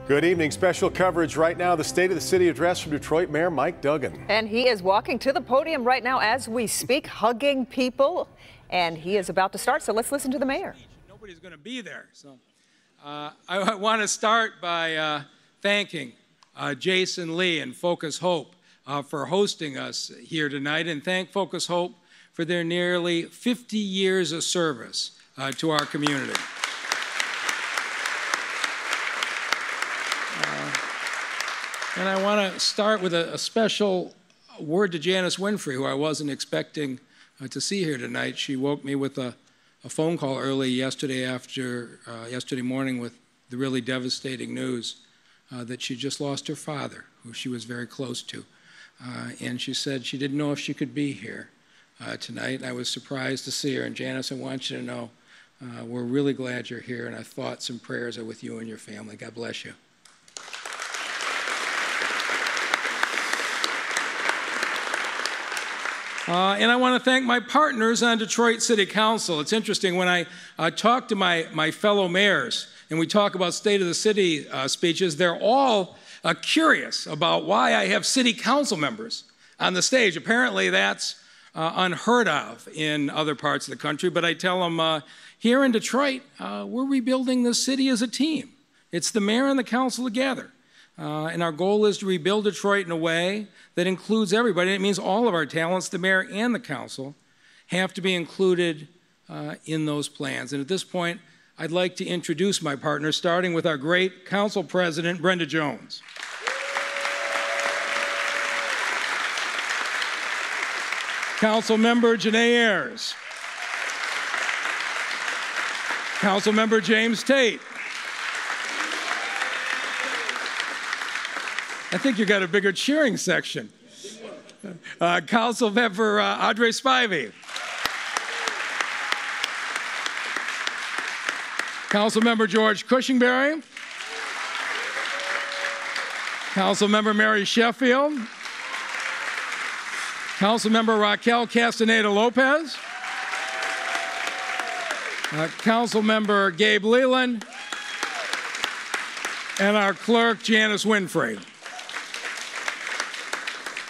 Good evening. Special coverage right now. The State of the City address from Detroit Mayor Mike Duggan. And he is walking to the podium right now as we speak, hugging people. And he is about to start. So let's listen to the mayor. Nobody's going to be there. So I want to start by thanking Jason Lee and Focus Hope for hosting us here tonight, and thank Focus Hope for their nearly 50 years of service to our community. And I want to start with a special word to Janice Winfrey, who I wasn't expecting to see here tonight. She woke me with a phone call early yesterday morning with the really devastating news that she just lost her father, who she was very close to. And she said she didn't know if she could be here tonight. I was surprised to see her. And Janice, I want you to know we're really glad you're here, and our thoughts and prayers are with you and your family. God bless you. And I want to thank my partners on Detroit City Council. It's interesting, when I talk to my fellow mayors and we talk about State of the City speeches, they're all curious about why I have city council members on the stage. Apparently that's unheard of in other parts of the country, but I tell them here in Detroit, we're rebuilding the city as a team. It's the mayor and the council together. And our goal is to rebuild Detroit in a way that includes everybody. It means all of our talents, the mayor and the council, have to be included in those plans. And at this point, I'd like to introduce my partners, starting with our great council president, Brenda Jones. Council member Janae Ayers. Council member James Tate. I think you got a bigger cheering section. Council member Audrey Spivey. Council member George Cushingberry. Council member Mary Sheffield. Council member Raquel Castaneda Lopez. Council member Gabe Leland. And our clerk Janice Winfrey.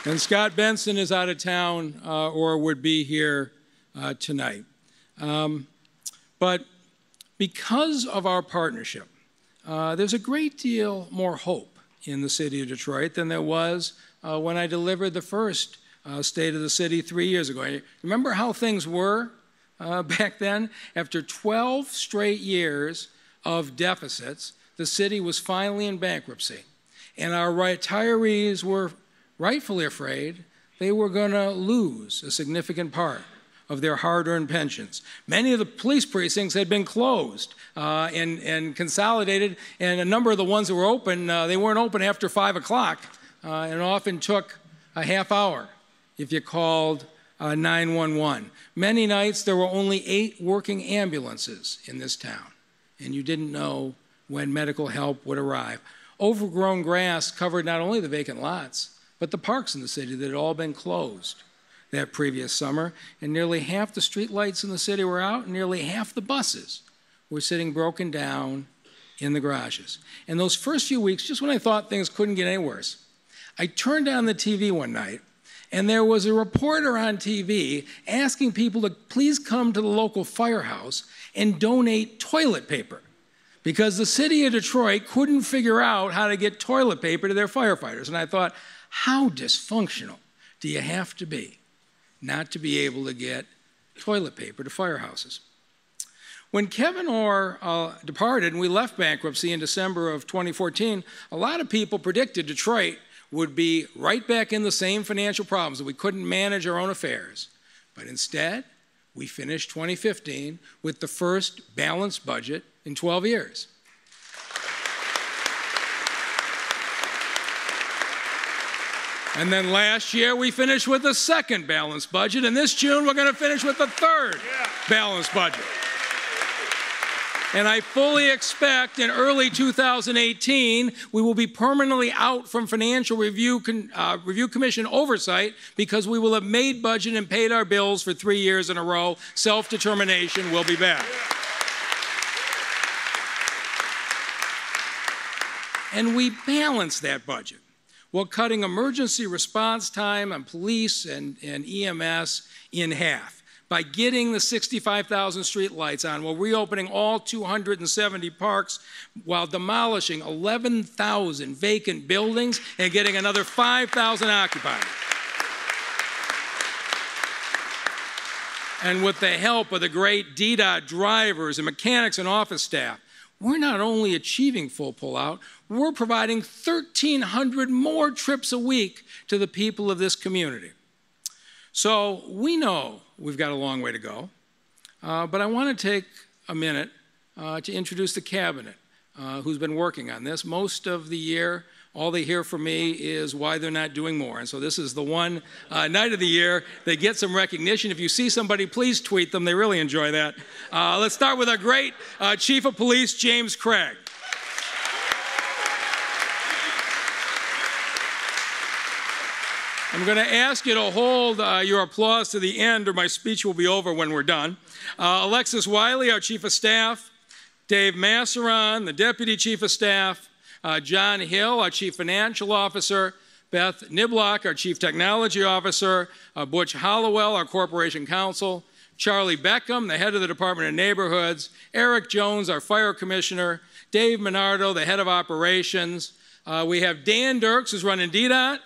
And Scott Benson is out of town or would be here tonight. But because of our partnership, there's a great deal more hope in the city of Detroit than there was when I delivered the first State of the City 3 years ago. Remember how things were back then? After 12 straight years of deficits, the city was finally in bankruptcy. And our retirees were rightfully afraid they were going to lose a significant part of their hard-earned pensions. Many of the police precincts had been closed and consolidated, and a number of the ones that were open, they weren't open after 5 o'clock, and it often took a half hour if you called 911. Many nights there were only 8 working ambulances in this town, and you didn't know when medical help would arrive. Overgrown grass covered not only the vacant lots, but the parks in the city that had all been closed that previous summer, and nearly half the street lights in the city were out, and nearly half the buses were sitting broken down in the garages. And those first few weeks, just when I thought things couldn't get any worse, I turned on the TV one night, and there was a reporter on TV asking people to please come to the local firehouse and donate toilet paper, because the city of Detroit couldn't figure out how to get toilet paper to their firefighters. And I thought, how dysfunctional do you have to be not to be able to get toilet paper to firehouses? When Kevin Orr departed and we left bankruptcy in December of 2014, a lot of people predicted Detroit would be right back in the same financial problems, that we couldn't manage our own affairs. But instead, we finished 2015 with the first balanced budget in 12 years. And then last year, we finished with the second balanced budget. And this June, we're going to finish with the third balanced budget. And I fully expect in early 2018, we will be permanently out from Financial Review Commission oversight, because we will have made budget and paid our bills for 3 years in a row. Self-determination will be back. And we balanced that budget while cutting emergency response time on police and EMS in half by getting the 65,000 street lights on, while reopening all 270 parks, while demolishing 11,000 vacant buildings and getting another 5,000 occupied. And with the help of the great DDOT drivers and mechanics and office staff, we're not only achieving full pullout, we're providing 1,300 more trips a week to the people of this community. So we know we've got a long way to go, but I want to take a minute to introduce the cabinet who's been working on this. Most of the year, all they hear from me is why they're not doing more. And so this is the one night of the year they get some recognition. If you see somebody, please tweet them. They really enjoy that. Let's start with our great Chief of Police, James Craig. I'm going to ask you to hold your applause to the end, or my speech will be over when we're done. Alexis Wiley, our Chief of Staff, Dave Masseron, the Deputy Chief of Staff, John Hill, our Chief Financial Officer, Beth Niblock, our Chief Technology Officer, Butch Hollowell, our Corporation Counsel, Charlie Beckham, the Head of the Department of Neighborhoods, Eric Jones, our Fire Commissioner, Dave Minardo, the Head of Operations. We have Dan Dirks, who's running DDOT.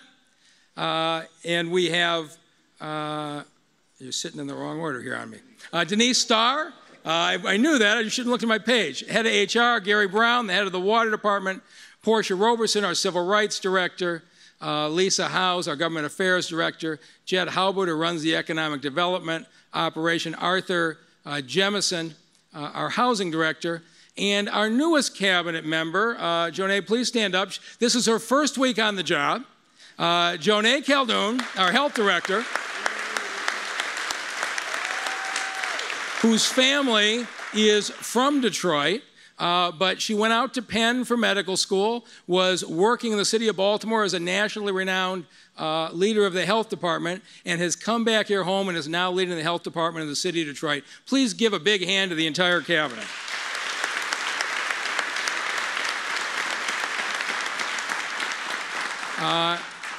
And we have, you're sitting in the wrong order here on me. Denise Starr, I knew that, I shouldn't look at my page. Head of HR, Gary Brown, the head of the Water Department, Portia Roberson, our Civil Rights Director, Lisa Howes, our Government Affairs Director, Jed Halbert, who runs the Economic Development Operation, Arthur Jemison, our Housing Director, and our newest cabinet member, Jonae, please stand up. This is her first week on the job. Jonae Caldoun, our Health Director, whose family is from Detroit, but she went out to Penn for medical school, was working in the city of Baltimore as a nationally renowned leader of the health department, and has come back here home and is now leading the health department of the city of Detroit. Please give a big hand to the entire cabinet.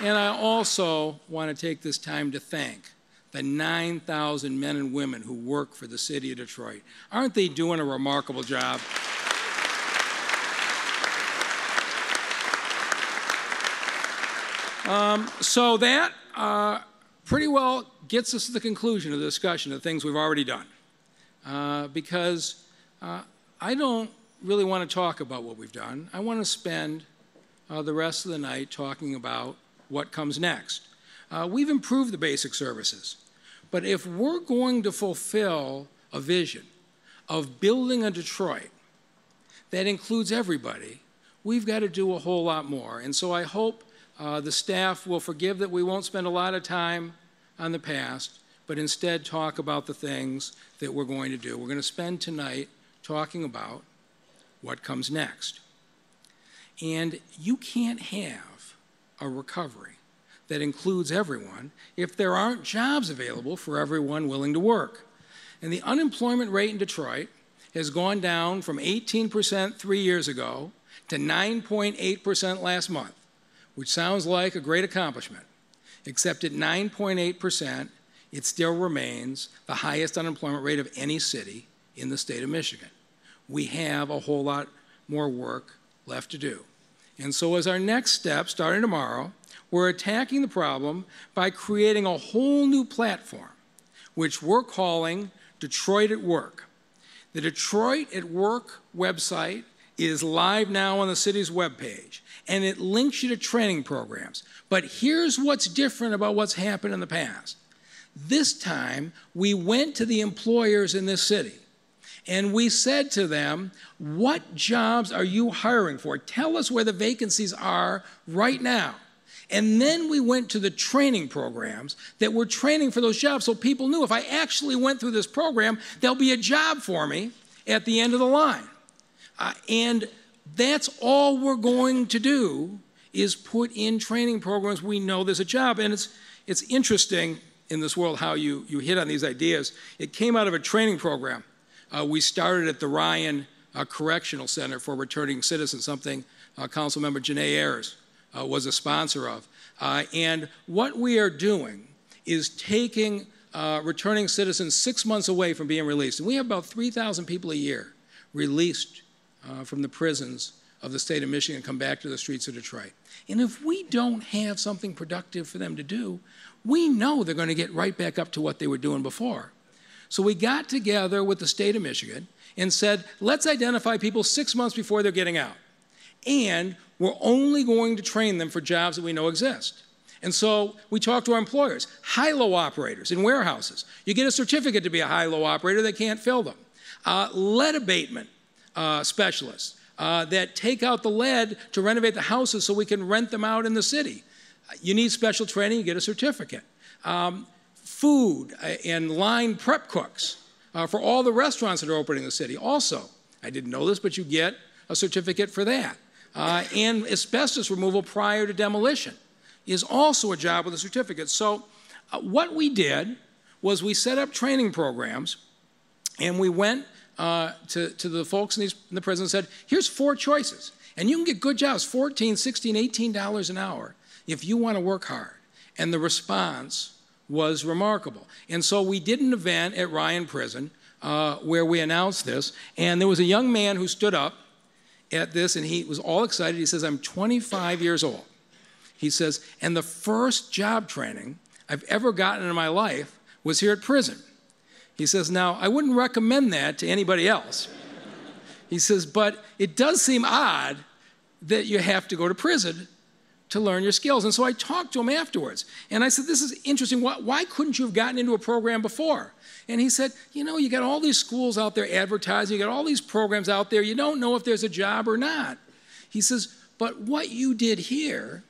And I also want to take this time to thank the 9,000 men and women who work for the city of Detroit. Aren't they doing a remarkable job? So that pretty well gets us to the conclusion of the discussion of the things we've already done. Because I don't really want to talk about what we've done. I want to spend the rest of the night talking about what comes next. We've improved the basic services, but if we're going to fulfill a vision of building a Detroit that includes everybody, we've got to do a whole lot more. And so I hope the staff will forgive that we won't spend a lot of time on the past, but instead talk about the things that we're going to do. We're going to spend tonight talking about what comes next. And you can't have a recovery that includes everyone if there aren't jobs available for everyone willing to work. And the unemployment rate in Detroit has gone down from 18% 3 years ago to 9.8% last month, which sounds like a great accomplishment. Except at 9.8%, it still remains the highest unemployment rate of any city in the state of Michigan. We have a whole lot more work left to do. And so as our next step, starting tomorrow, we're attacking the problem by creating a whole new platform, which we're calling Detroit at Work. The Detroit at Work website is live now on the city's webpage, and it links you to training programs. But here's what's different about what's happened in the past. This time, we went to the employers in this city, and we said to them, what jobs are you hiring for? Tell us where the vacancies are right now. And then we went to the training programs that were training for those jobs, so people knew if I actually went through this program, there'll be a job for me at the end of the line. And that's all we're going to do is put in training programs. We know there's a job. And it's interesting in this world how you hit on these ideas. It came out of a training program. We started at the Ryan Correctional Center for Returning Citizens, something Councilmember Janae Ayers was a sponsor of. And what we are doing is taking returning citizens 6 months away from being released. And we have about 3,000 people a year released from the prisons of the state of Michigan come back to the streets of Detroit. And if we don't have something productive for them to do, we know they're going to get right back up to what they were doing before. So we got together with the state of Michigan and said, let's identify people 6 months before they're getting out. And we're only going to train them for jobs that we know exist. And so we talked to our employers, high-low operators in warehouses. You get a certificate to be a high-low operator, they can't fill them. Lead abatement specialists that take out the lead to renovate the houses so we can rent them out in the city. You need special training, you get a certificate. Food and line prep cooks for all the restaurants that are opening in the city. Also, I didn't know this, but you get a certificate for that. And asbestos removal prior to demolition is also a job with a certificate. So what we did was we set up training programs, and we went to the folks in the prison and said, here's 4 choices. And you can get good jobs, $14, $16, $18 an hour if you want to work hard. And the response was remarkable. And so we did an event at Ryan Prison where we announced this. And there was a young man who stood up at this, and he was all excited. He says, I'm 25 years old. He says, and the first job training I've ever gotten in my life was here at prison. He says, now, I wouldn't recommend that to anybody else. He says, but it does seem odd that you have to go to prison to learn your skills. And so I talked to him afterwards, and I said, this is interesting. Why couldn't you have gotten into a program before? And he said, you know, you got all these schools out there advertising, you got all these programs out there, you don't know if there's a job or not. He says, but what you did here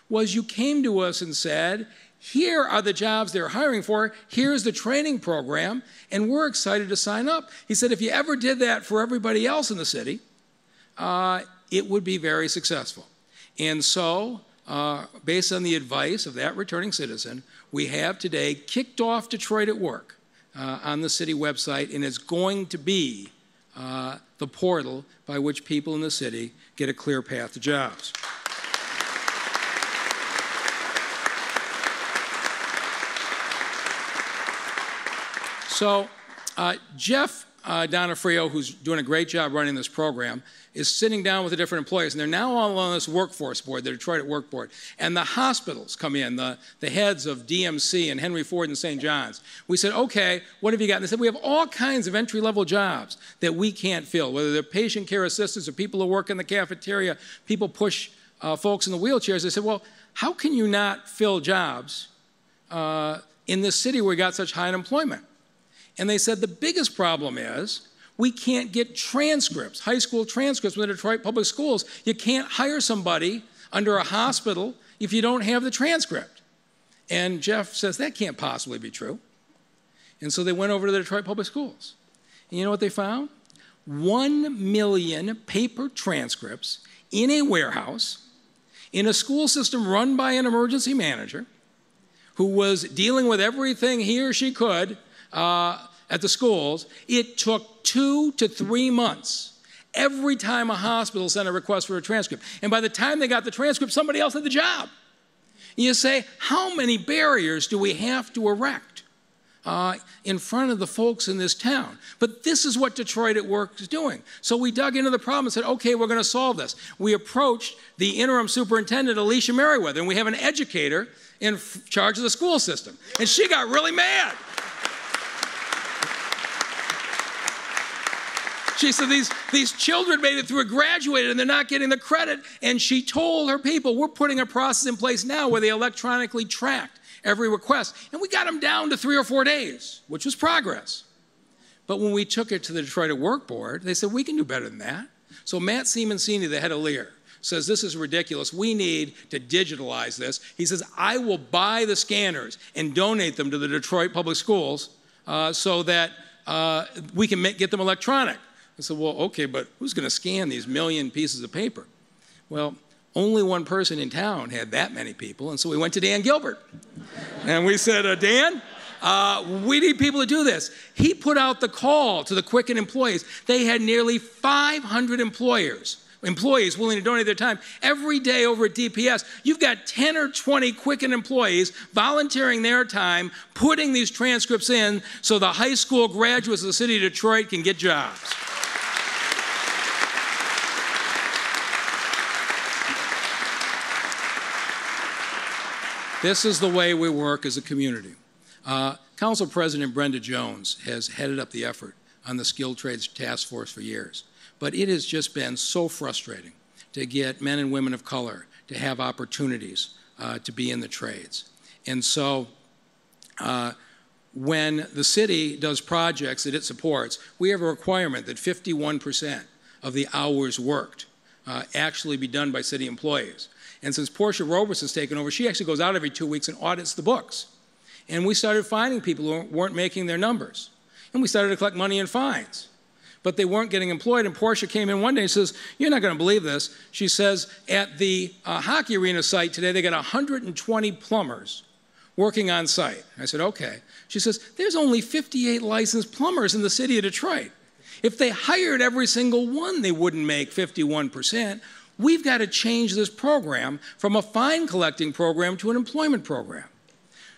was you came to us and said, here are the jobs they're hiring for, here's the training program, and we're excited to sign up. He said, if you ever did that for everybody else in the city, it would be very successful. And so, based on the advice of that returning citizen, we have today kicked off Detroit at Work on the city website, and it's going to be the portal by which people in the city get a clear path to jobs. So Jeff Donofrio, who's doing a great job running this program, is sitting down with the different employers, and they're now all on this workforce board, the Detroit at Work board. And the hospitals come in, the heads of DMC and Henry Ford and St. John's. We said, okay, what have you got? And they said, we have all kinds of entry-level jobs that we can't fill, whether they're patient care assistants or people who work in the cafeteria, people push folks in the wheelchairs. They said, well, how can you not fill jobs in this city where we got such high unemployment? And they said the biggest problem is we can't get transcripts, high school transcripts from the Detroit Public Schools. You can't hire somebody under a hospital if you don't have the transcript. And Jeff says that can't possibly be true. And so they went over to the Detroit Public Schools. And you know what they found? 1 million paper transcripts in a warehouse, in a school system run by an emergency manager who was dealing with everything he or she could at the schools. It took 2 to 3 months every time a hospital sent a request for a transcript. And by the time they got the transcript, somebody else had the job. And you say, how many barriers do we have to erect in front of the folks in this town? But this is what Detroit at Work is doing. So we dug into the problem and said, okay, we're going to solve this. We approached the interim superintendent, Alicia Merriweather, and we have an educator in charge of the school system. And she got really mad. She said these children made it through and graduated and they're not getting the credit. And she told her people, we're putting a process in place now where they electronically tracked every request. And we got them down to 3 or 4 days, which was progress. But when we took it to the Detroit at Work board, they said, we can do better than that. So Matt Simoncini, the head of Lear, says this is ridiculous. We need to digitalize this. He says, I will buy the scanners and donate them to the Detroit Public Schools so that we can get them electronic. I said, well, okay, but who's going to scan these million pieces of paper? Well, only one person in town had that many people, and so we went to Dan Gilbert. And we said, Dan, we need people to do this. He put out the call to the Quicken employees. They had nearly 500 employers employees willing to donate their time. Every day over at DPS, you've got 10 or 20 Quicken employees volunteering their time, putting these transcripts in so the high school graduates of the city of Detroit can get jobs. This is the way we work as a community. Council President Brenda Jones has headed up the effort on the Skilled Trades Task Force for years. But it has just been so frustrating to get men and women of color to have opportunities to be in the trades. And so when the city does projects that it supports, we have a requirement that 51% of the hours worked actually be done by city employees. And since Portia Roberson's taken over, she actually goes out every 2 weeks and audits the books. And we started finding people who weren't making their numbers. And we started to collect money in fines. But they weren't getting employed. And Portia came in one day and says, "You're not going to believe this." She says, at the hockey arena site today, they got 120 plumbers working on site. I said, "Okay." She says, "There's only 58 licensed plumbers in the city of Detroit. If they hired every single one, they wouldn't make 51%. We've got to change this program from a fine collecting program to an employment program."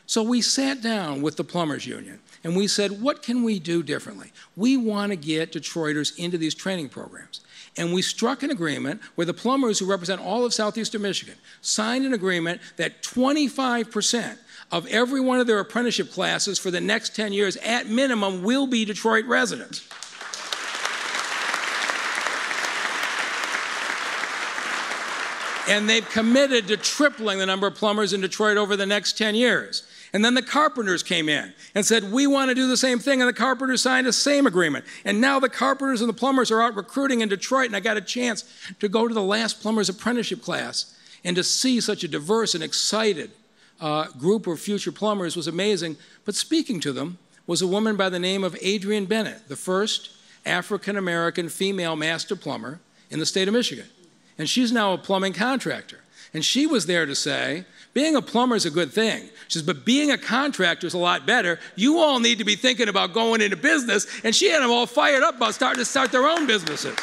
So we sat down with the Plumbers Union and we said, what can we do differently? We want to get Detroiters into these training programs. And we struck an agreement where the plumbers who represent all of southeastern Michigan signed an agreement that 25% of every one of their apprenticeship classes for the next 10 years at minimum will be Detroit residents. And they've committed to tripling the number of plumbers in Detroit over the next 10 years. And then the carpenters came in and said, we want to do the same thing. And the carpenters signed the same agreement. And now the carpenters and the plumbers are out recruiting in Detroit. And I got a chance to go to the last plumber's apprenticeship class. And to see such a diverse and excited group of future plumbers was amazing. But speaking to them was a woman by the name of Adrienne Bennett, the first African-American female master plumber in the state of Michigan. And she's now a plumbing contractor. And she was there to say, being a plumber is a good thing. She says, but being a contractor is a lot better. You all need to be thinking about going into business. And she had them all fired up about starting to start their own businesses.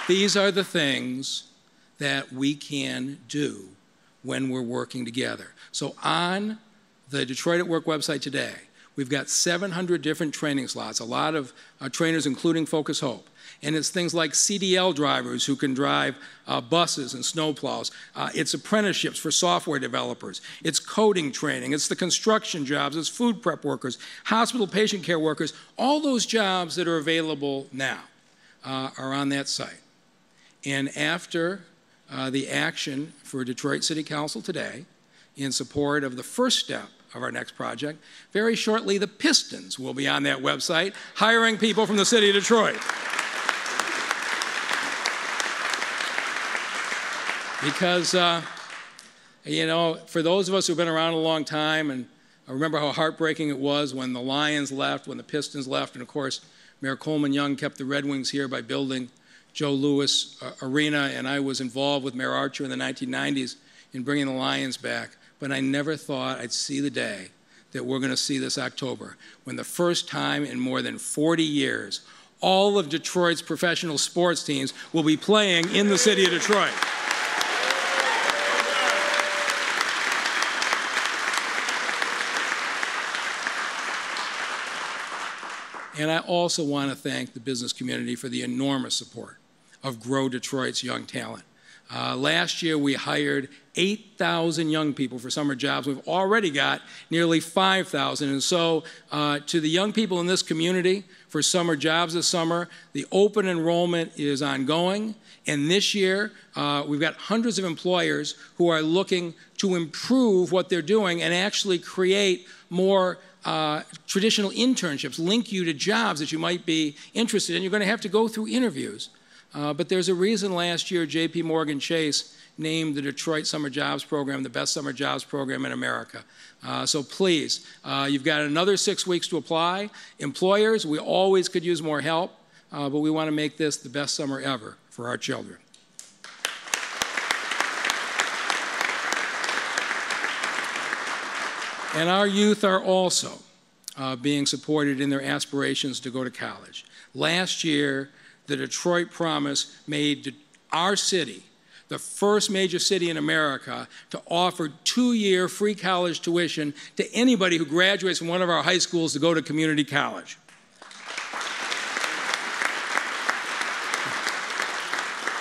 These are the things that we can do when we're working together. So on the Detroit at Work website today, we've got 700 different training slots, a lot of trainers, including Focus Hope. And it's things like CDL drivers who can drive buses and snowplows. It's apprenticeships for software developers. It's coding training. It's the construction jobs. It's food prep workers, hospital patient care workers. All those jobs that are available now are on that site. And after the action for Detroit City Council today, in support of the first step of our next project, very shortly the Pistons will be on that website, hiring people from the city of Detroit. Because, you know, for those of us who've been around a long time, and I remember how heartbreaking it was when the Lions left, when the Pistons left, and of course, Mayor Coleman Young kept the Red Wings here by building Joe Louis Arena, and I was involved with Mayor Archer in the 1990s in bringing the Lions back. But I never thought I'd see the day that we're going to see this October, when the first time in more than 40 years, all of Detroit's professional sports teams will be playing in the city of Detroit. And I also want to thank the business community for the enormous support of Grow Detroit's young talent. Last year, we hired 8,000 young people for summer jobs. We've already got nearly 5,000. And so to the young people in this community for summer jobs this summer, the open enrollment is ongoing. And this year, we've got hundreds of employers who are looking to improve what they're doing and actually create more traditional internships, link you to jobs that you might be interested in. You're going to have to go through interviews. But there's a reason last year J.P. Morgan Chase named the Detroit Summer Jobs Program the best summer jobs program in America. So please, you've got another 6 weeks to apply. Employers, we always could use more help, but we want to make this the best summer ever for our children. And our youth are also being supported in their aspirations to go to college. Last year, the Detroit Promise made our city the first major city in America to offer 2-year free college tuition to anybody who graduates from one of our high schools to go to community college.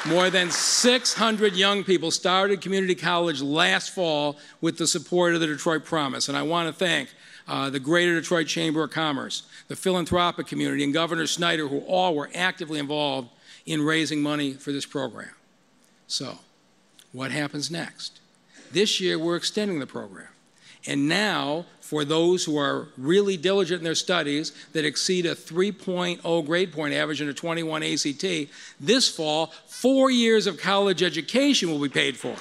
More than 600 young people started community college last fall with the support of the Detroit Promise. And I want to thank the Greater Detroit Chamber of Commerce, the philanthropic community, and Governor Snyder, who all were actively involved in raising money for this program. So, what happens next? This year, we're extending the program. And now, for those who are really diligent in their studies that exceed a 3.0 grade point average and a 21 ACT, this fall, 4 years of college education will be paid for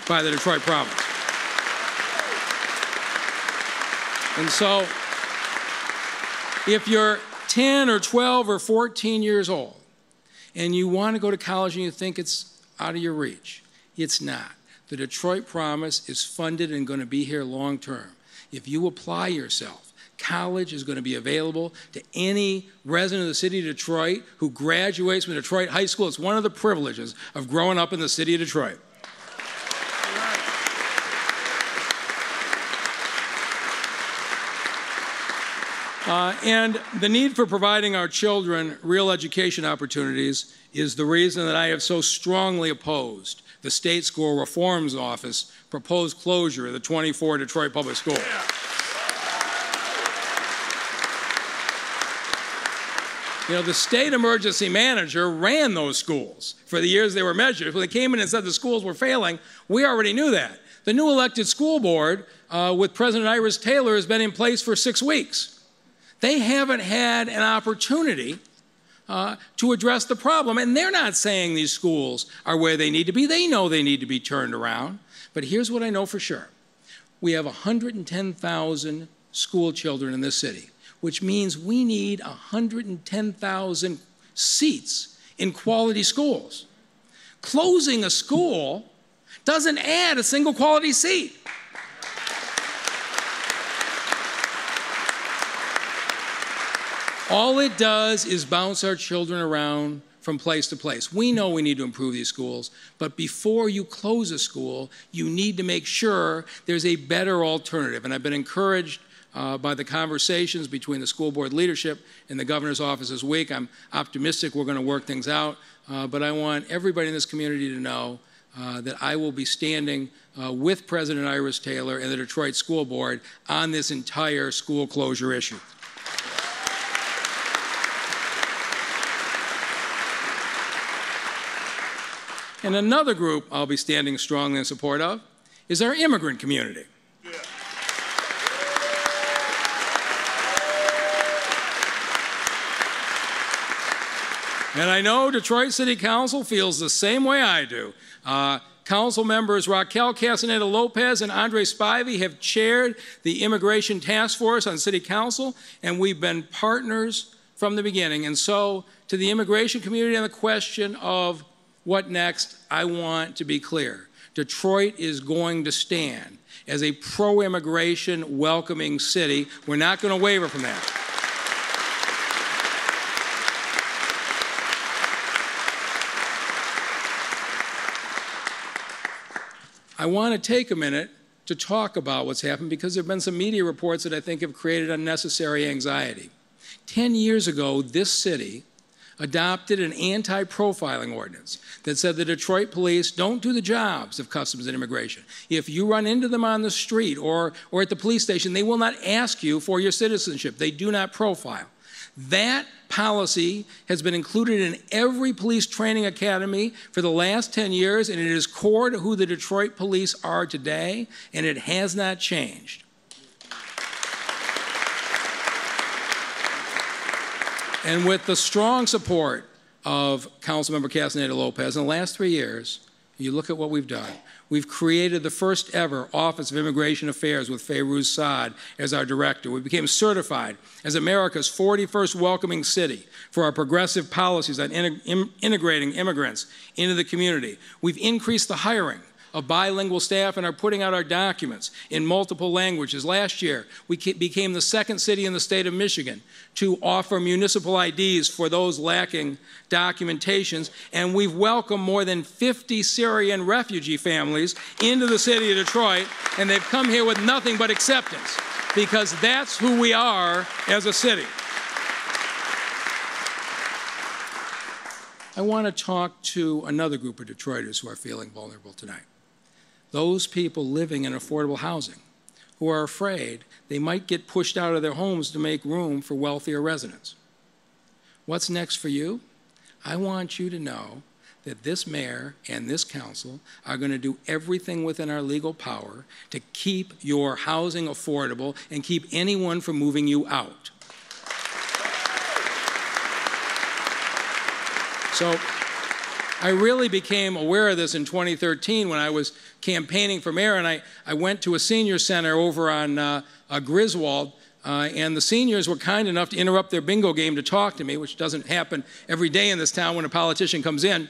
by the Detroit Promise. And so, if you're 10 or 12 or 14 years old and you want to go to college and you think it's out of your reach, it's not. The Detroit Promise is funded and going to be here long term. If you apply yourself, college is going to be available to any resident of the city of Detroit who graduates from Detroit High School. It's one of the privileges of growing up in the city of Detroit. And the need for providing our children real education opportunities is the reason that I have so strongly opposed the State School Reforms Office proposed closure of the 24 Detroit Public Schools. You know, the state emergency manager ran those schools for the years they were measured. When they came in and said the schools were failing, we already knew that. The new elected school board with President Iris Taylor has been in place for 6 weeks. They haven't had an opportunity to address the problem. And they're not saying these schools are where they need to be. They know they need to be turned around. But here's what I know for sure. We have 110,000 school children in this city, which means we need 110,000 seats in quality schools. Closing a school doesn't add a single quality seat. All it does is bounce our children around from place to place. We know we need to improve these schools, but before you close a school, you need to make sure there's a better alternative. And I've been encouraged by the conversations between the school board leadership and the governor's office this week. I'm optimistic we're going to work things out, but I want everybody in this community to know that I will be standing with President Iris Taylor and the Detroit School Board on this entire school closure issue. And another group I'll be standing strongly in support of is our immigrant community. Yeah. And I know Detroit City Council feels the same way I do. Council members Raquel Castaneda-Lopez and Andre Spivey have chaired the Immigration Task Force on City Council, and we've been partners from the beginning. And so, to the immigration community on the question of what next, I want to be clear. Detroit is going to stand as a pro-immigration, welcoming city. We're not going to waver from that. I want to take a minute to talk about what's happened because there have been some media reports that I think have created unnecessary anxiety. 10 years ago, this city adopted an anti-profiling ordinance that said the Detroit police don't do the jobs of customs and immigration. If you run into them on the street or at the police station, they will not ask you for your citizenship. They do not profile. That policy has been included in every police training academy for the last 10 years, and it is core to who the Detroit police are today, and it has not changed. And with the strong support of Councilmember Castaneda-Lopez, in the last 3 years, you look at what we've done. We've created the first ever Office of Immigration Affairs with Fayrouz Saad as our director. We became certified as America's 41st welcoming city for our progressive policies on integrating immigrants into the community. We've increased the hiring of bilingual staff and are putting out our documents in multiple languages. Last year, we became the second city in the state of Michigan to offer municipal IDs for those lacking documentations, and we've welcomed more than 50 Syrian refugee families into the city of Detroit, and they've come here with nothing but acceptance, because that's who we are as a city. I want to talk to another group of Detroiters who are feeling vulnerable tonight. Those people living in affordable housing who are afraid they might get pushed out of their homes to make room for wealthier residents. What's next for you? I want you to know that this mayor and this council are going to do everything within our legal power to keep your housing affordable and keep anyone from moving you out. So I really became aware of this in 2013 when I was campaigning for mayor, and I went to a senior center over on Griswold, and the seniors were kind enough to interrupt their bingo game to talk to me, which doesn't happen every day in this town when a politician comes in.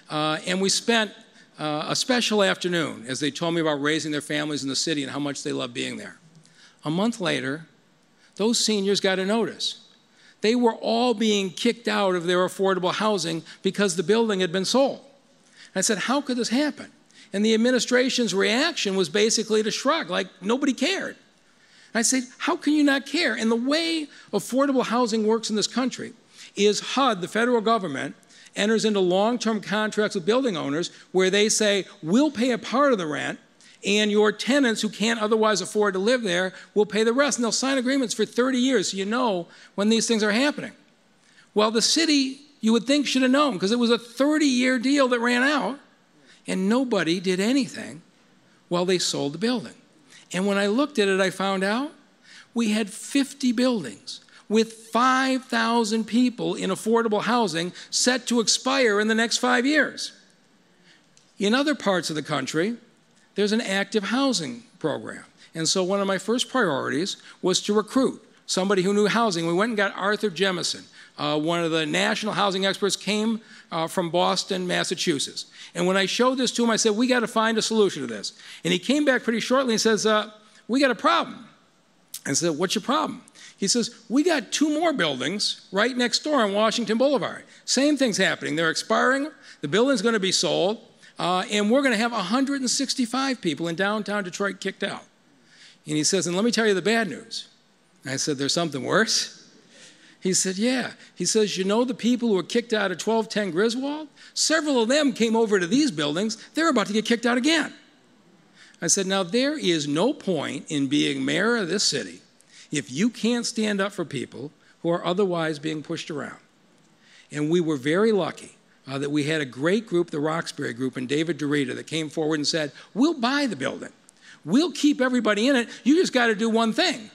And we spent a special afternoon as they told me about raising their families in the city and how much they love being there. A month later, those seniors got a notice. They were all being kicked out of their affordable housing because the building had been sold. And I said, how could this happen? And the administration's reaction was basically to shrug, like nobody cared. And I said, how can you not care? And the way affordable housing works in this country is HUD, the federal government, enters into long-term contracts with building owners where they say, we'll pay a part of the rent, and your tenants who can't otherwise afford to live there will pay the rest. And they'll sign agreements for 30 years so you know when these things are happening. Well, the city, you would think, should have known, because it was a 30-year deal that ran out, and nobody did anything while they sold the building. And when I looked at it, I found out we had 50 buildings with 5,000 people in affordable housing set to expire in the next 5 years. In other parts of the country, there's an active housing program. And so one of my first priorities was to recruit somebody who knew housing. We went and got Arthur Jemison, one of the national housing experts, came from Boston, Massachusetts. And when I showed this to him, I said, we got to find a solution to this. And he came back pretty shortly and says, we got a problem. I said, what's your problem? He says, we got 2 more buildings right next door on Washington Boulevard. Same thing's happening. They're expiring. The building's going to be sold. And we're going to have 165 people in downtown Detroit kicked out. And he says, and let me tell you the bad news. And I said, there's something worse? He said, yeah. He says, you know the people who were kicked out of 1210 Griswold? Several of them came over to these buildings. They're about to get kicked out again. I said, now there is no point in being mayor of this city if you can't stand up for people who are otherwise being pushed around. And we were very lucky that we had a great group, the Roxbury Group, and David Dorita, that came forward and said, we'll buy the building. We'll keep everybody in it. You just got to do one thing.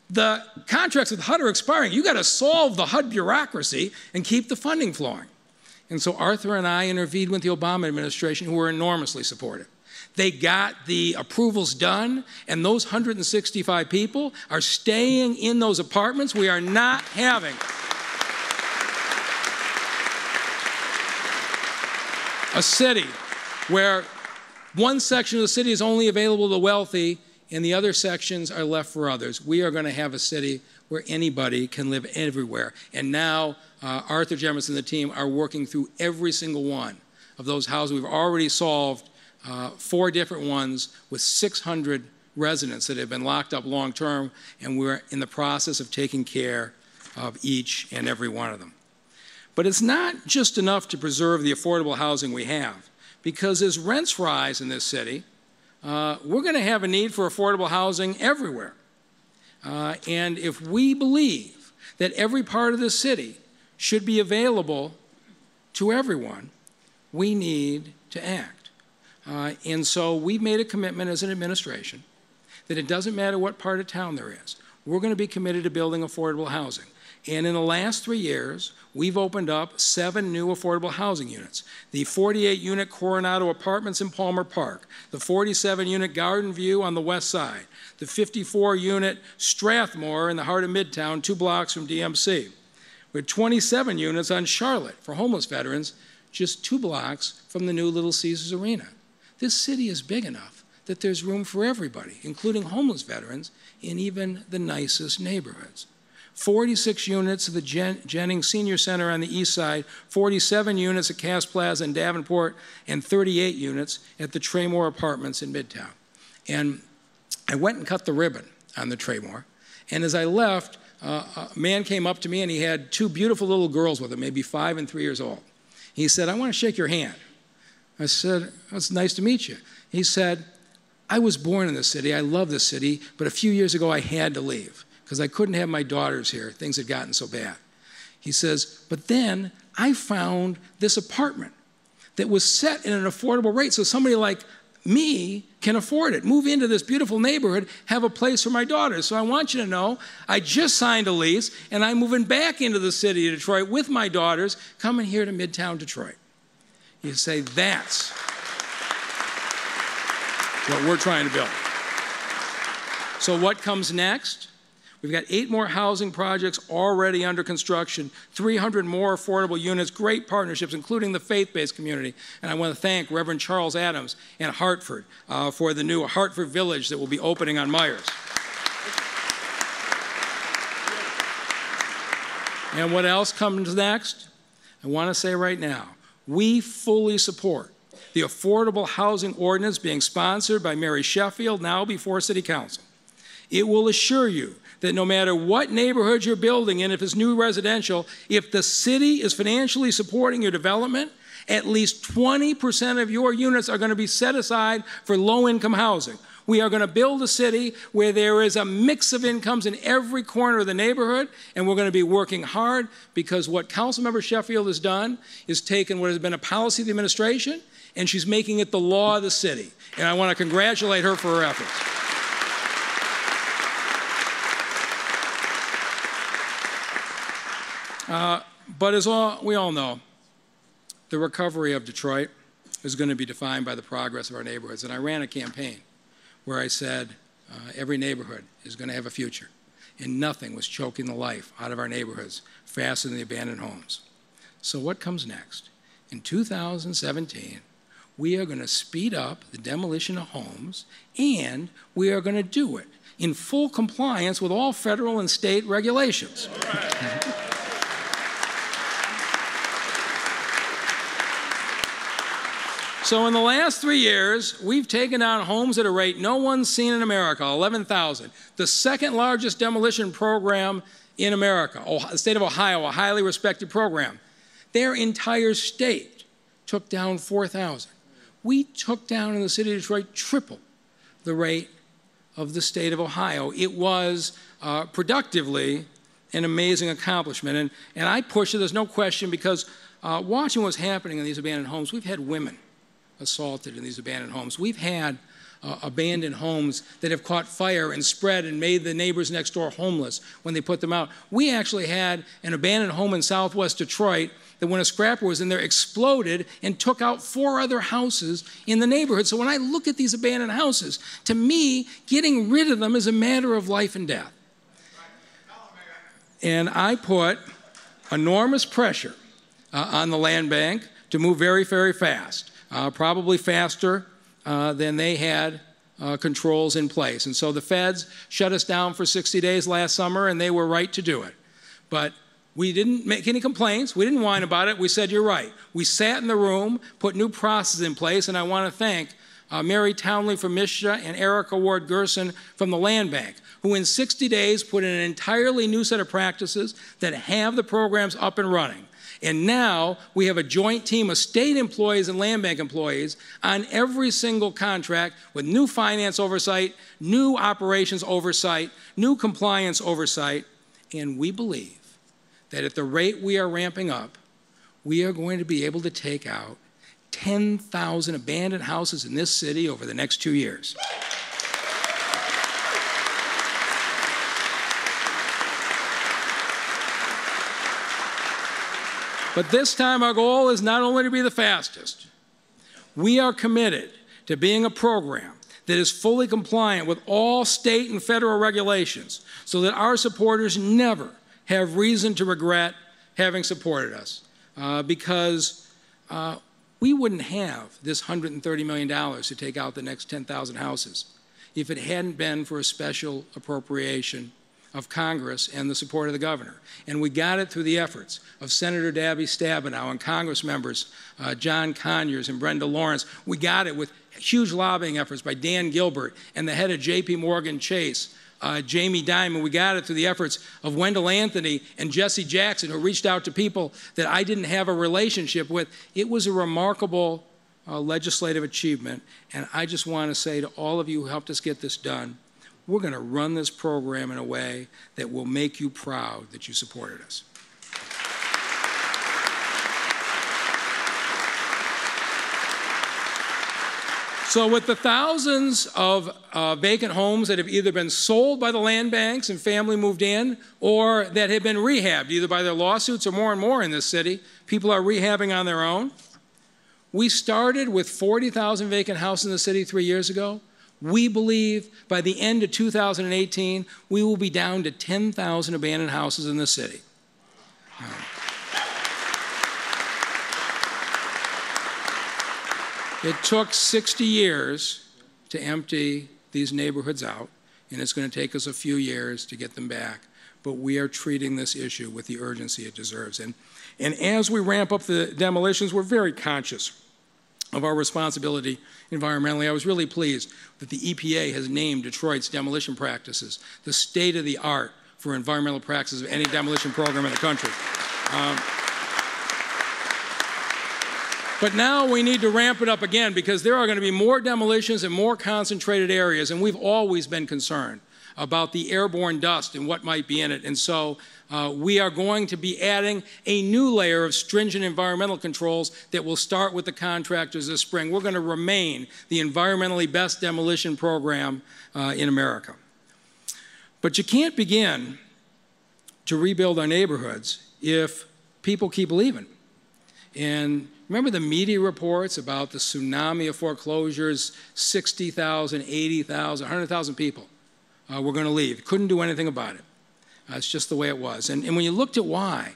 The contracts with HUD are expiring. You got to solve the HUD bureaucracy and keep the funding flowing. And so Arthur and I intervened with the Obama administration, who were enormously supportive. They got the approvals done, and those 165 people are staying in those apartments. We are not having a city where one section of the city is only available to the wealthy and the other sections are left for others. We are going to have a city where anybody can live everywhere. And now Arthur Jemison and the team are working through every single one of those houses. We've already solved 4 different ones with 600 residents that have been locked up long term, and we're in the process of taking care of each and every one of them. But it's not just enough to preserve the affordable housing we have, because as rents rise in this city, we're going to have a need for affordable housing everywhere. And if we believe that every part of this city should be available to everyone, we need to act. And so we've made a commitment as an administration that it doesn't matter what part of town there is. We're going to be committed to building affordable housing. And in the last 3 years, we've opened up 7 new affordable housing units. The 48-unit Coronado Apartments in Palmer Park, the 47-unit Garden View on the west side, the 54-unit Strathmore in the heart of Midtown, 2 blocks from DMC. We had 27 units on Charlotte for homeless veterans, just 2 blocks from the new Little Caesars Arena. This city is big enough that there's room for everybody, including homeless veterans in even the nicest neighborhoods. 46 units of the Jennings Senior Center on the east side, 47 units at Cass Plaza in Davenport, and 38 units at the Traymore Apartments in Midtown. And I went and cut the ribbon on the Traymore, and as I left, a man came up to me and he had two beautiful little girls with him, maybe 5 and 3 years old. He said, "I want to shake your hand." I said, "It's nice to meet you." He said, "I was born in this city, I love this city, but a few years ago I had to leave because I couldn't have my daughters here. Things had gotten so bad." He says, "But then I found this apartment that was set in an affordable rate so somebody like me can afford it, move into this beautiful neighborhood, have a place for my daughters. So I want you to know I just signed a lease and I'm moving back into the city of Detroit with my daughters, coming here to Midtown Detroit." You say, that's what we're trying to build. So what comes next? We've got 8 more housing projects already under construction, 300 more affordable units, great partnerships, including the faith-based community. And I want to thank Reverend Charles Adams and Hartford for the new Hartford Village that will be opening on Myers. And what else comes next? I want to say right now, we fully support the affordable housing ordinance being sponsored by Mary Sheffield, now before City Council. It will assure you that no matter what neighborhood you're building in, if it's new residential, if the city is financially supporting your development, at least 20% of your units are going to be set aside for low-income housing. We are going to build a city where there is a mix of incomes in every corner of the neighborhood, and we're going to be working hard because what Councilmember Sheffield has done is taken what has been a policy of the administration, and she's making it the law of the city. And I want to congratulate her for her efforts. But as we all know, the recovery of Detroit is going to be defined by the progress of our neighborhoods. And I ran a campaign where I said every neighborhood is going to have a future. And nothing was choking the life out of our neighborhoods faster than the abandoned homes. So what comes next? In 2017, we are going to speed up the demolition of homes, and we are going to do it in full compliance with all federal and state regulations. So in the last 3 years, we've taken down homes at a rate no one's seen in America, 11,000. The second largest demolition program in America, the state of Ohio, a highly respected program. Their entire state took down 4,000. We took down in the city of Detroit triple the rate of the state of Ohio. It was productively an amazing accomplishment. And I push it, there's no question, because watching what's happening in these abandoned homes, we've had women assaulted in these abandoned homes. We've had abandoned homes that have caught fire and spread and made the neighbors next door homeless when they put them out. We actually had an abandoned home in southwest Detroit that when a scrapper was in there exploded and took out 4 other houses in the neighborhood. So when I look at these abandoned houses, to me, getting rid of them is a matter of life and death. And I put enormous pressure on the land bank to move very, very fast. Probably faster than they had controls in place. And so the feds shut us down for 60 days last summer, and they were right to do it. But we didn't make any complaints. We didn't whine about it. We said, you're right. We sat in the room, put new processes in place, and I want to thank Mary Townley from MSHA and Erica Ward Gerson from the Land Bank, who in 60 days put in an entirely new set of practices that have the programs up and running. And now we have a joint team of state employees and land bank employees on every single contract with new finance oversight, new operations oversight, new compliance oversight. And we believe that at the rate we are ramping up, we are going to be able to take out 10,000 abandoned houses in this city over the next 2 years. But this time our goal is not only to be the fastest. We are committed to being a program that is fully compliant with all state and federal regulations so that our supporters never have reason to regret having supported us. Because We wouldn't have this $130 million to take out the next 10,000 houses if it hadn't been for a special appropriation of Congress and the support of the governor. And we got it through the efforts of Senator Dabby Stabenow and Congress members John Conyers and Brenda Lawrence. We got it with huge lobbying efforts by Dan Gilbert and the head of J.P. Morgan Chase, Jamie Dimon. We got it through the efforts of Wendell Anthony and Jesse Jackson, who reached out to people that I didn't have a relationship with. It was a remarkable legislative achievement, and I just want to say to all of you who helped us get this done, we're going to run this program in a way that will make you proud that you supported us. So with the thousands of vacant homes that have either been sold by the land banks and family moved in, or that have been rehabbed either by their lawsuits or more and more in this city, people are rehabbing on their own. We started with 40,000 vacant houses in the city 3 years ago. We believe by the end of 2018, we will be down to 10,000 abandoned houses in the city. It took 60 years to empty these neighborhoods out, and it's going to take us a few years to get them back. But we are treating this issue with the urgency it deserves. And as we ramp up the demolitions, we're very conscious of our responsibility environmentally. I was really pleased that the EPA has named Detroit's demolition practices the state-of-the-art for environmental practices of any demolition program in the country. But now we need to ramp it up again, because there are going to be more demolitions in more concentrated areas, and we've always been concerned about the airborne dust and what might be in it. And so we are going to be adding a new layer of stringent environmental controls that will start with the contractors this spring. We're going to remain the environmentally best demolition program in America. But you can't begin to rebuild our neighborhoods if people keep leaving. And remember the media reports about the tsunami of foreclosures, 60,000, 80,000, 100,000 people were going to leave. Couldn't do anything about it. It's just the way it was. And when you looked at why,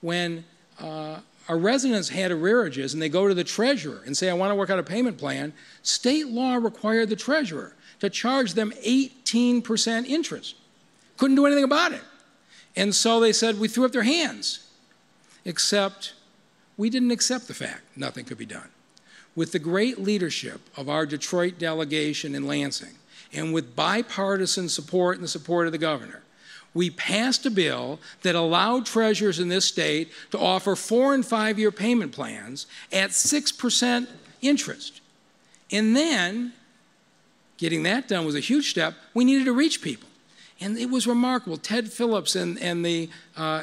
when our residents had arrearages and they go to the treasurer and say, I want to work out a payment plan, state law required the treasurer to charge them 18% interest. Couldn't do anything about it. And so they said, we threw up their hands. Except we didn't accept the fact nothing could be done. With the great leadership of our Detroit delegation in Lansing, and with bipartisan support and the support of the governor, we passed a bill that allowed treasurers in this state to offer 4- and 5-year payment plans at 6% interest. And then, getting that done was a huge step. We needed to reach people. And it was remarkable. Ted Phillips and the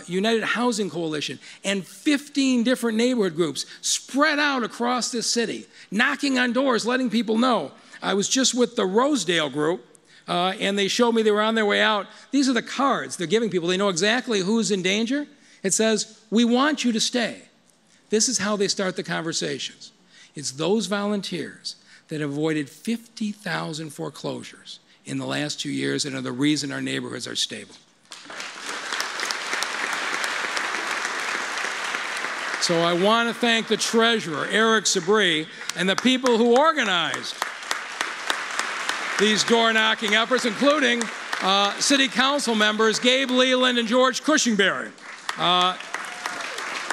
United Housing Coalition and 15 different neighborhood groups spread out across this city, knocking on doors, letting people know. I was just with the Rosedale group, and they showed me they were on their way out. These are the cards they're giving people. They know exactly who's in danger. It says, we want you to stay. This is how they start the conversations. It's those volunteers that avoided 50,000 foreclosures in the last 2 years and are the reason our neighborhoods are stable. So I want to thank the treasurer, Eric Sabri, and the people who organized these door-knocking efforts, including city council members Gabe Leland and George Cushingberry.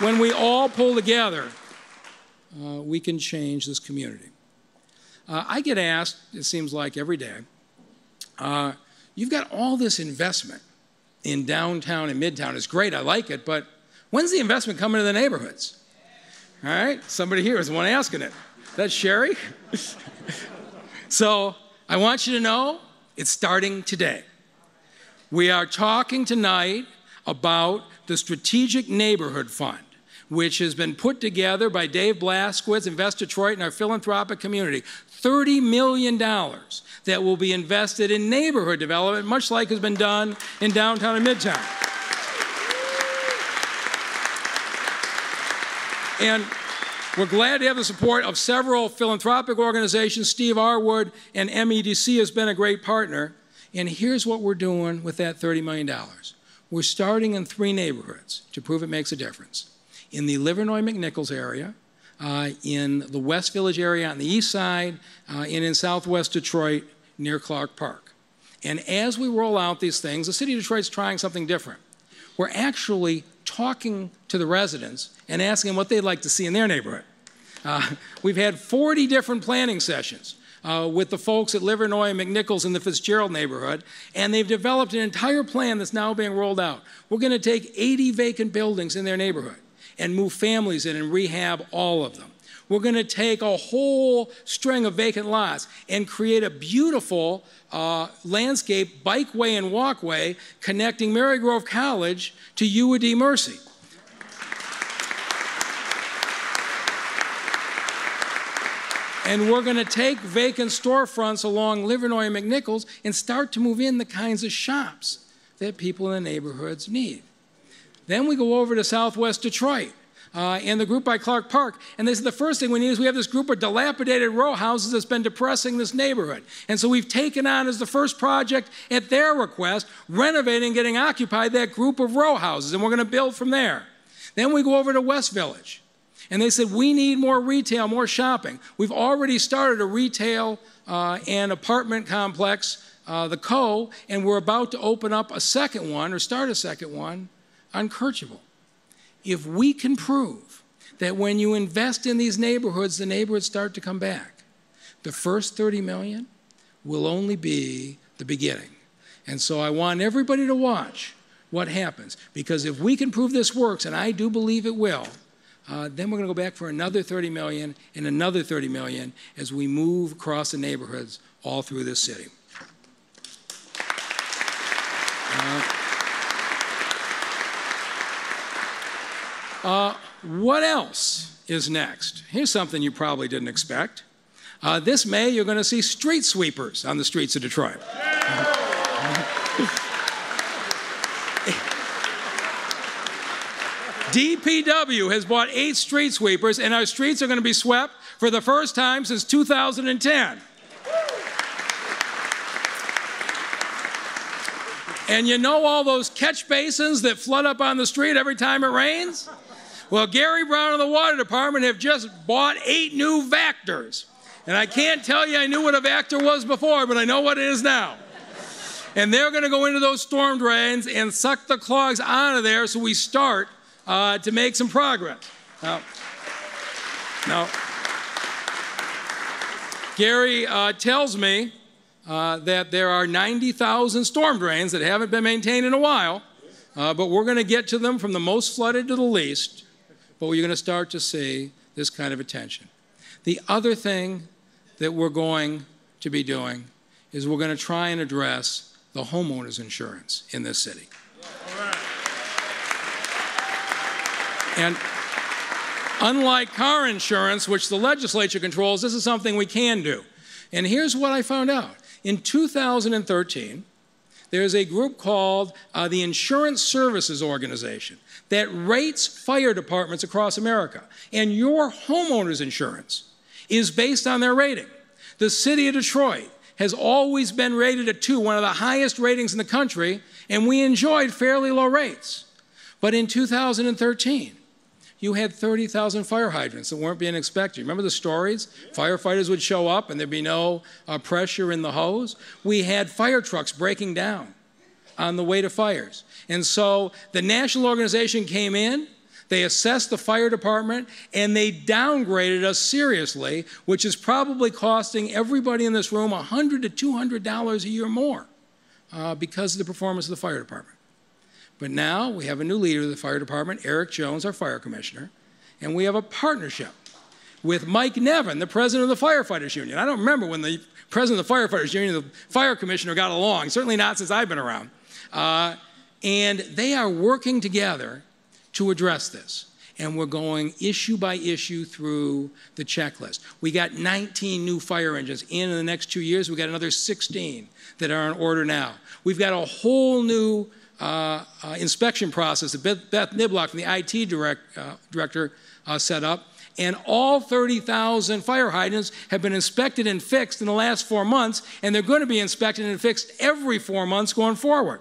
When we all pull together, we can change this community. I get asked, it seems like every day, you've got all this investment in downtown and midtown. It's great, I like it, but when's the investment coming to the neighborhoods? All right, somebody here is the one asking it. That's Sherry? So I want you to know it's starting today. We are talking tonight about the Strategic Neighborhood Fund, which has been put together by Dave Blaskowitz, Invest Detroit, and our philanthropic community. $30 million that will be invested in neighborhood development, much like has been done in downtown and midtown. And we're glad to have the support of several philanthropic organizations. Steve Arwood and MEDC has been a great partner. And here's what we're doing with that $30 million. We're starting in 3 neighborhoods to prove it makes a difference. In the Livernois-McNichols area, in the West Village area on the east side and in southwest Detroit near Clark Park. And as we roll out these things, the city of Detroit's trying something different. We're actually talking to the residents and asking them what they'd like to see in their neighborhood. We've had 40 different planning sessions with the folks at Livernois and McNichols in the Fitzgerald neighborhood, and they've developed an entire plan that's now being rolled out. We're going to take 80 vacant buildings in their neighborhood and move families in and rehab all of them. We're going to take a whole string of vacant lots and create a beautiful landscape bikeway and walkway connecting Marygrove College to UAD Mercy. And we're going to take vacant storefronts along Livernois and McNichols and start to move in the kinds of shops that people in the neighborhoods need. Then we go over to southwest Detroit and the group by Clark Park, and they said the first thing we need is we have this group of dilapidated row houses that's been depressing this neighborhood. And so we've taken on as the first project at their request, renovating, getting occupied that group of row houses, and we're going to build from there. Then we go over to West Village. And they said, we need more retail, more shopping. We've already started a retail and apartment complex, the Co., and we're about to open up a second one, or start a second one, on Kercheval. If we can prove that when you invest in these neighborhoods, the neighborhoods start to come back, the first $30 million will only be the beginning. And so I want everybody to watch what happens, because if we can prove this works, and I do believe it will, then we're going to go back for another $30 million and another $30 million as we move across the neighborhoods all through this city. What else is next? Here's something you probably didn't expect. This May, you're going to see street sweepers on the streets of Detroit. DPW has bought 8 street sweepers, and our streets are going to be swept for the first time since 2010. And you know all those catch basins that flood up on the street every time it rains? Well, Gary Brown and the Water Department have just bought 8 new Vactors. And I can't tell you I knew what a Vactor was before, but I know what it is now. And they're going to go into those storm drains and suck the clogs out of there so we start to make some progress. Now Gary tells me that there are 90,000 storm drains that haven't been maintained in a while, but we're going to get to them from the most flooded to the least, but you're going to start to see this kind of attention. The other thing that we're going to be doing is we're going to try and address the homeowners insurance in this city. And unlike car insurance, which the legislature controls, this is something we can do. And here's what I found out. In 2013, there's a group called the Insurance Services Organization that rates fire departments across America. And your homeowner's insurance is based on their rating. The city of Detroit has always been rated a 2, one of the highest ratings in the country, and we enjoyed fairly low rates. But in 2013, you had 30,000 fire hydrants that weren't being inspected. Remember the stories? Firefighters would show up and there'd be no pressure in the hose. We had fire trucks breaking down on the way to fires. And so the national organization came in, they assessed the fire department, and they downgraded us seriously, which is probably costing everybody in this room $100 to $200 a year more because of the performance of the fire department. But now we have a new leader of the fire department, Eric Jones, our fire commissioner, and we have a partnership with Mike Nevin, the president of the Firefighters Union. I don't remember when the president of the Firefighters Union and the fire commissioner got along, certainly not since I've been around. And they are working together to address this. And we're going issue by issue through the checklist. We got 19 new fire engines in the next 2 years. We've got another 16 that are on order now. We've got a whole new inspection process that Beth Niblock from the IT director set up, and all 30,000 fire hydrants have been inspected and fixed in the last 4 months, and they're going to be inspected and fixed every 4 months going forward.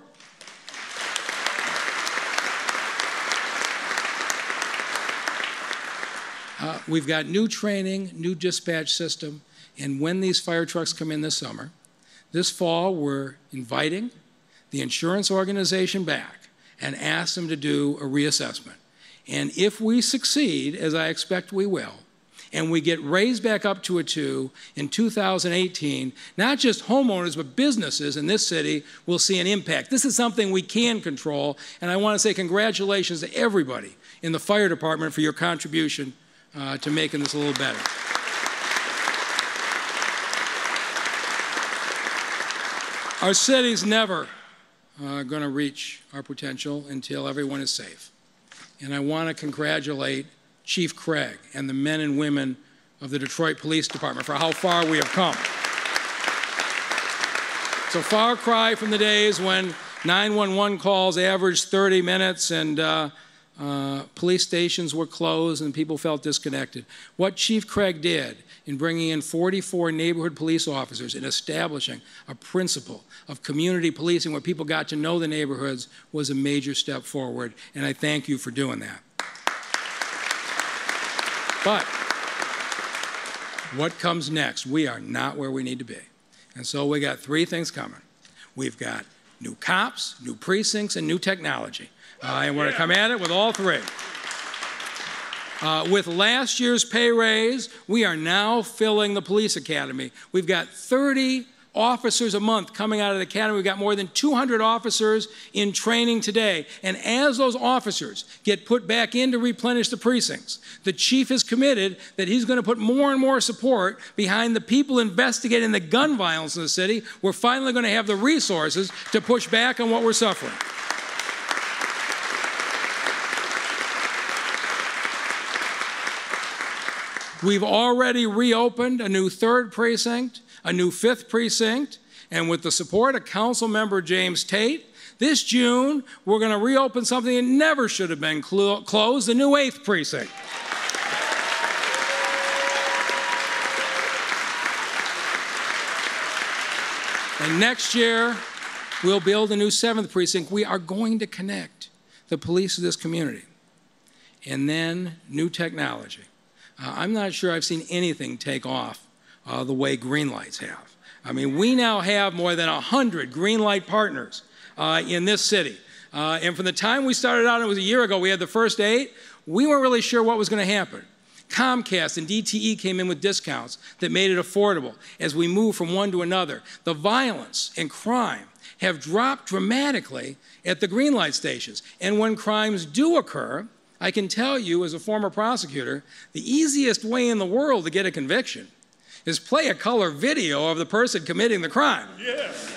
We've got new training, new dispatch system, and when these fire trucks come in this summer, this fall we're inviting the insurance organization back and ask them to do a reassessment. And if we succeed, as I expect we will, and we get raised back up to a 2 in 2018, not just homeowners, but businesses in this city will see an impact. This is something we can control, and I want to say congratulations to everybody in the fire department for your contribution to making this a little better. Our city's never going to reach our potential until everyone is safe. And I want to congratulate Chief Craig and the men and women of the Detroit Police Department for how far we have come. It's a far cry from the days when 911 calls averaged 30 minutes and police stations were closed and people felt disconnected. What Chief Craig did in bringing in 44 neighborhood police officers and establishing a principle of community policing where people got to know the neighborhoods was a major step forward, and I thank you for doing that. But what comes next? We are not where we need to be. And so we got 3 things coming. We've got new cops, new precincts, and new technology. And we're going to come at it with all 3. With last year's pay raise, we are now filling the police academy. We've got 30 officers a month coming out of the academy. We've got more than 200 officers in training today. And as those officers get put back in to replenish the precincts, the chief is committed that he's going to put more and more support behind the people investigating the gun violence in the city. We're finally going to have the resources to push back on what we're suffering. We've already reopened a new 3rd precinct, a new 5th precinct, and with the support of Council Member James Tate, this June, we're going to reopen something that never should have been closed, the new 8th precinct. And next year, we'll build a new 7th precinct. We are going to connect the police of this community. And then new technology. I'm not sure I've seen anything take off the way green lights have. I mean, we now have more than 100 green light partners in this city. And from the time we started out, it was a year ago, we had the first 8, we weren't really sure what was going to happen. Comcast and DTE came in with discounts that made it affordable as we moved from one to another. The violence and crime have dropped dramatically at the green light stations. And when crimes do occur, I can tell you, as a former prosecutor, the easiest way in the world to get a conviction is play a color video of the person committing the crime. Yes.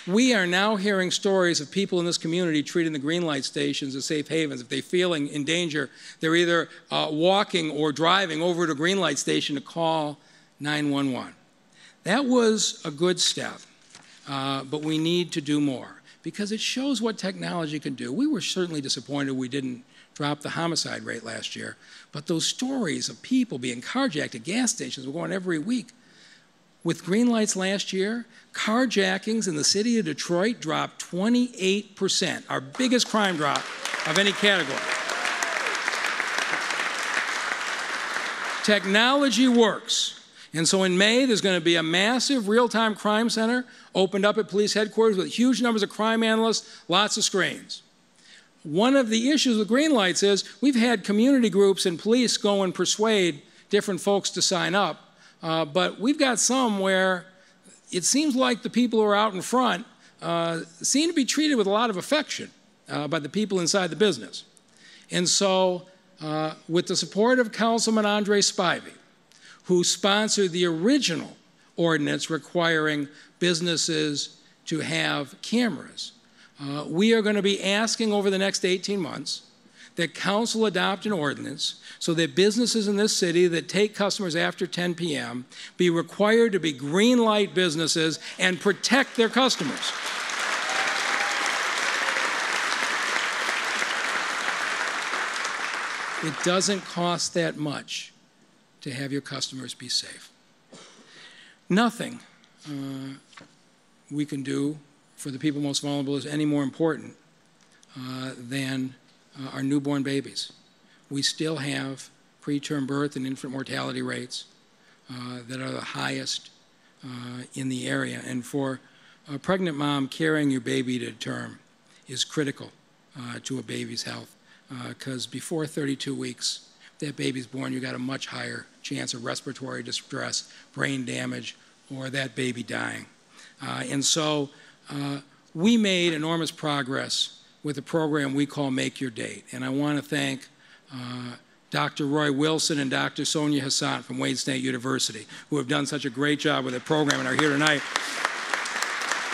We are now hearing stories of people in this community treating the green light stations as safe havens. If they're feeling in danger, they're either walking or driving over to a green light station to call 911. That was a good step, but we need to do more, because it shows what technology can do. We were certainly disappointed we didn't drop the homicide rate last year, but those stories of people being carjacked at gas stations were going every week. With green lights last year, carjackings in the city of Detroit dropped 28%, our biggest crime drop of any category. Technology works. And so in May, there's going to be a massive real-time crime center opened up at police headquarters with huge numbers of crime analysts, lots of screens. One of the issues with green lights is we've had community groups and police go and persuade different folks to sign up, but we've got some where it seems like the people who are out in front seem to be treated with a lot of affection by the people inside the business. And so with the support of Councilman Andre Spivey, who sponsored the original ordinance requiring businesses to have cameras, we are going to be asking over the next 18 months that council adopt an ordinance so that businesses in this city that take customers after 10 p.m. be required to be green light businesses and protect their customers. It doesn't cost that much to have your customers be safe. Nothing we can do for the people most vulnerable is any more important than our newborn babies. we still have preterm birth and infant mortality rates that are the highest in the area. And for a pregnant mom, carrying your baby to term is critical to a baby's health, because before 32 weeks, that baby's born, you got a much higher chance of respiratory distress, brain damage, or that baby dying. And so we made enormous progress with a program we call Make Your Date. And I want to thank Dr. Roy Wilson and Dr. Sonia Hassan from Wayne State University, who have done such a great job with the program and are here tonight.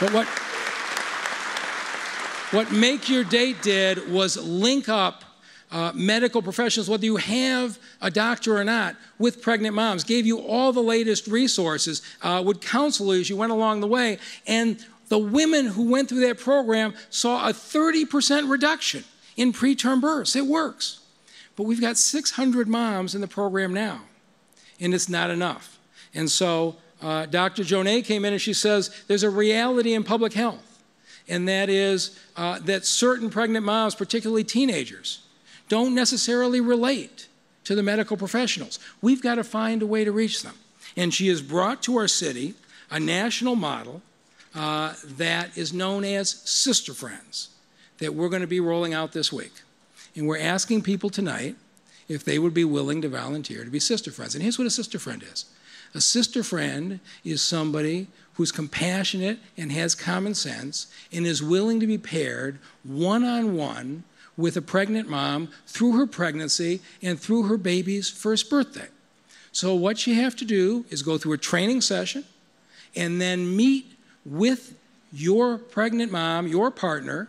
But what Make Your Date did was link up medical professionals, whether you have a doctor or not, with pregnant moms, gave you all the latest resources, would counsel you as you went along the way. And the women who went through that program saw a 30% reduction in preterm births. It works. But we've got 600 moms in the program now, and it's not enough. And so Dr. Jonay came in and she says there's a reality in public health, and that is that certain pregnant moms, particularly teenagers, don't necessarily relate to the medical professionals. We've got to find a way to reach them. And she has brought to our city a national model that is known as Sister Friends that we're going to be rolling out this week. And we're asking people tonight if they would be willing to volunteer to be Sister Friends. And here's what a Sister Friend is. A Sister Friend is somebody who's compassionate and has common sense and is willing to be paired one-on-one with a pregnant mom through her pregnancy and through her baby's first birthday. So what you have to do is go through a training session and then meet with your pregnant mom, your partner,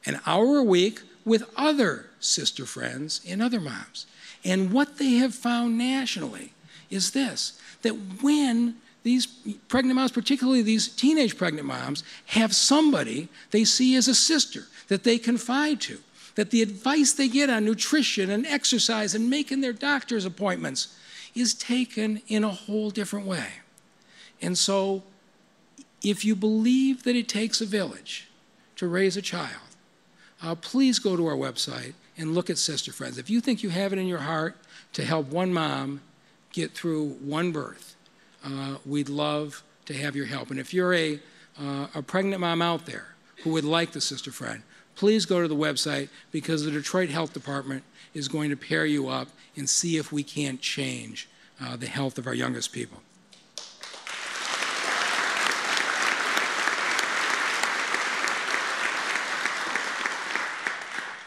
an hour a week with other sister friends and other moms. And what they have found nationally is this, that when these pregnant moms, particularly these teenage pregnant moms, have somebody they see as a sister that they confide to, that the advice they get on nutrition and exercise and making their doctor's appointments is taken in a whole different way. And so if you believe that it takes a village to raise a child, please go to our website and look at Sister Friends. If you think you have it in your heart to help one mom get through one birth, we'd love to have your help. And if you're a pregnant mom out there who would like the Sister Friend, please go to the website, because the Detroit Health Department is going to pair you up and see if we can't change the health of our youngest people.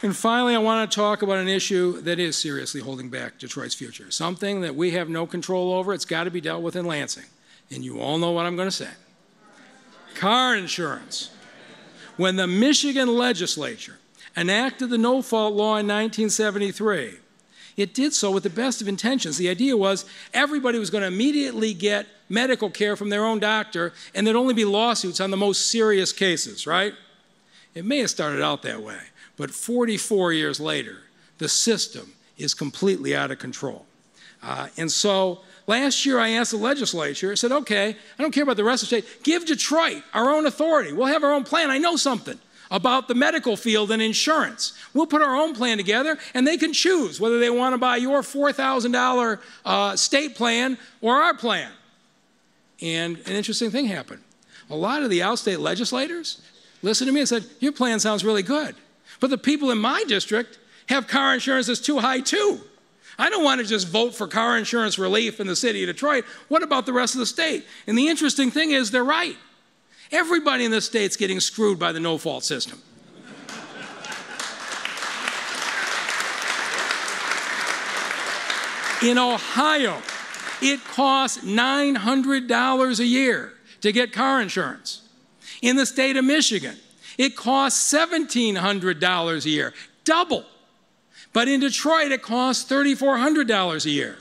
And finally, I want to talk about an issue that is seriously holding back Detroit's future, something that we have no control over. It's got to be dealt with in Lansing. And you all know what I'm going to say. Car insurance. When the Michigan legislature enacted the no-fault law in 1973, it did so with the best of intentions. The idea was everybody was going to immediately get medical care from their own doctor, and there'd only be lawsuits on the most serious cases, right? It may have started out that way. But 44 years later, the system is completely out of control. And so last year I asked the legislature, I said, okay, I don't care about the rest of the state, give Detroit our own authority. We'll have our own plan. I know something about the medical field and insurance. We'll put our own plan together, and they can choose whether they want to buy your $4,000 state plan or our plan. And an interesting thing happened. A lot of the outstate legislators listened to me and said, your plan sounds really good. But the people in my district have car insurance that's too high too. I don't want to just vote for car insurance relief in the city of Detroit. What about the rest of the state? And the interesting thing is they're right. Everybody in this state's getting screwed by the no-fault system. In Ohio, it costs $900 a year to get car insurance. In the state of Michigan, it costs $1,700 a year, double. But in Detroit, it costs $3,400 a year.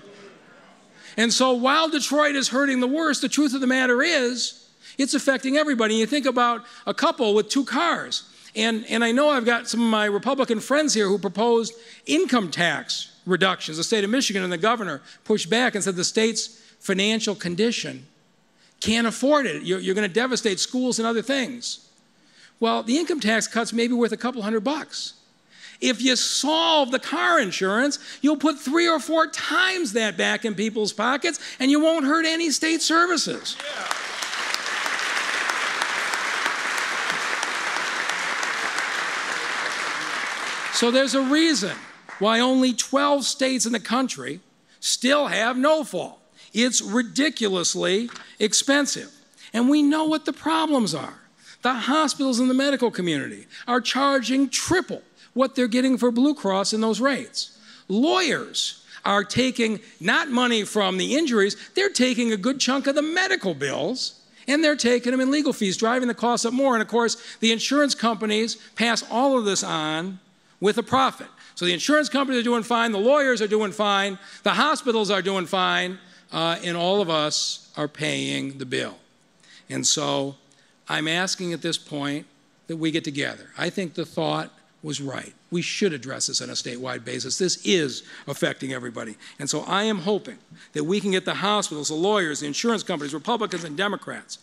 And so while Detroit is hurting the worst, the truth of the matter is it's affecting everybody. You think about a couple with two cars. And I know I've got some of my Republican friends here who proposed income tax reductions. The state of Michigan and the governor pushed back and said the state's financial condition can't afford it. You're going to devastate schools and other things. Well, the income tax cut's maybe worth a couple $100. If you solve the car insurance, you'll put 3 or 4 times that back in people's pockets, and you won't hurt any state services. Yeah. So there's a reason why only 12 states in the country still have no fault. It's ridiculously expensive. And we know what the problems are. The hospitals and the medical community are charging triple what they're getting for Blue Cross in those rates. Lawyers are taking not money from the injuries, they're taking a good chunk of the medical bills, and they're taking them in legal fees, driving the costs up more. And of course, the insurance companies pass all of this on with a profit. So the insurance companies are doing fine, the lawyers are doing fine, the hospitals are doing fine, and all of us are paying the bill. And so I'm asking at this point that we get together. I think the thought was right. We should address this on a statewide basis. This is affecting everybody. And so I am hoping that we can get the hospitals, the lawyers, the insurance companies, Republicans and Democrats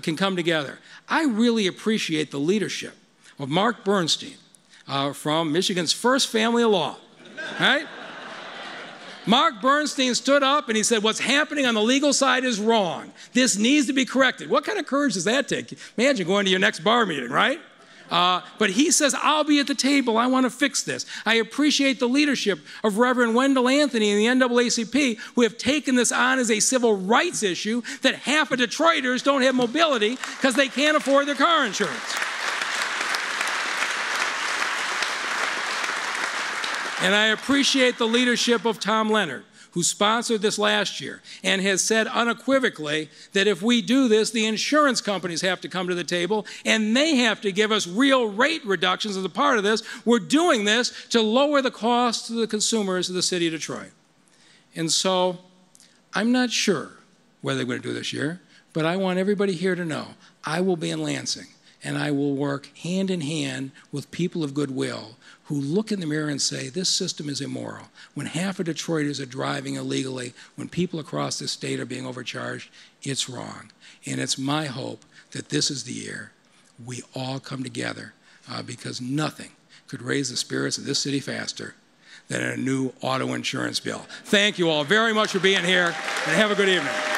can come together. I really appreciate the leadership of Mark Bernstein from Michigan's first family of law, right? Mark Bernstein stood up and he said, what's happening on the legal side is wrong. This needs to be corrected. What kind of courage does that take? Imagine going to your next bar meeting, right? But he says, I'll be at the table. I want to fix this. I appreciate the leadership of Reverend Wendell Anthony and the NAACP, who have taken this on as a civil rights issue that half of Detroiters don't have mobility because they can't afford their car insurance. And I appreciate the leadership of Tom Leonard, who sponsored this last year and has said unequivocally that if we do this, the insurance companies have to come to the table and they have to give us real rate reductions as a part of this. We're doing this to lower the cost to the consumers of the city of Detroit. And so I'm not sure whether they're going to do this year, but I want everybody here to know I will be in Lansing and I will work hand in hand with people of goodwill who look in the mirror and say, this system is immoral. When half of Detroiters are driving illegally, when people across the state are being overcharged, it's wrong. And it's my hope that this is the year we all come together because nothing could raise the spirits of this city faster than a new auto insurance bill. Thank you all very much for being here, and have a good evening.